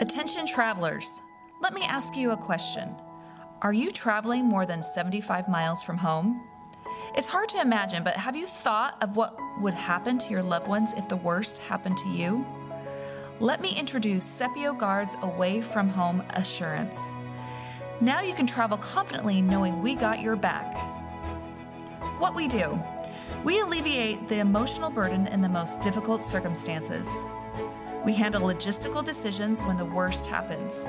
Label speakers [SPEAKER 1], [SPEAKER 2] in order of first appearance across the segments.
[SPEAKER 1] Attention travelers, let me ask you a question. Are you traveling more than 75 miles from home? It's hard to imagine, but have you thought of what would happen to your loved ones if the worst happened to you? Let me introduce Sepio Guard's Away From Home Assurance. Now you can travel confidently knowing we got your back. What we do: we alleviate the emotional burden in the most difficult circumstances. We handle logistical decisions when the worst happens.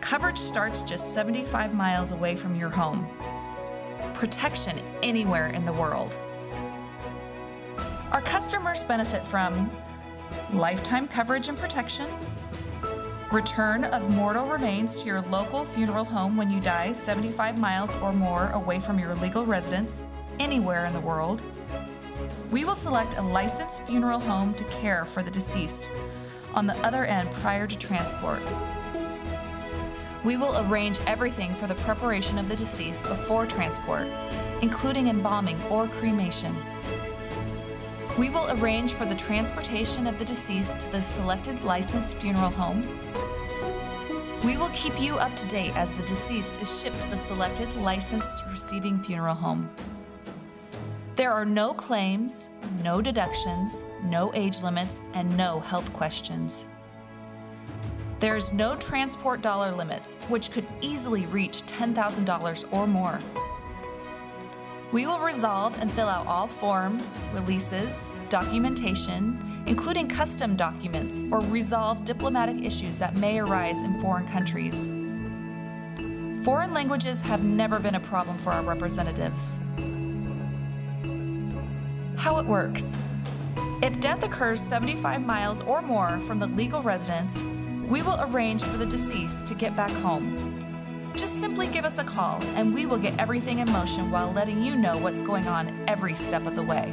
[SPEAKER 1] Coverage starts just 75 miles away from your home. Protection anywhere in the world. Our customers benefit from lifetime coverage and protection, return of mortal remains to your local funeral home when you die 75 miles or more away from your legal residence anywhere in the world. We will select a licensed funeral home to care for the deceased on the other end prior to transport. We will arrange everything for the preparation of the deceased before transport, including embalming or cremation. We will arrange for the transportation of the deceased to the selected licensed funeral home. We will keep you up to date as the deceased is shipped to the selected licensed receiving funeral home. There are no claims, no deductions, no age limits, and no health questions. There is no transport dollar limits, which could easily reach $10,000 or more. We will resolve and fill out all forms, releases, documentation, including custom documents, or resolve diplomatic issues that may arise in foreign countries. Foreign languages have never been a problem for our representatives. How it works: if death occurs 75 miles or more from the legal residence, we will arrange for the deceased to get back home. Just simply give us a call and we will get everything in motion while letting you know what's going on every step of the way.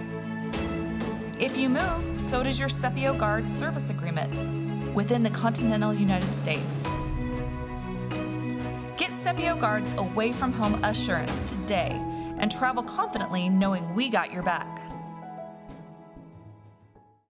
[SPEAKER 1] If you move, so does your Sepio Guard service agreement within the continental United States. Get Sepio Guard's Away From Home Assurance today and travel confidently knowing we got your back.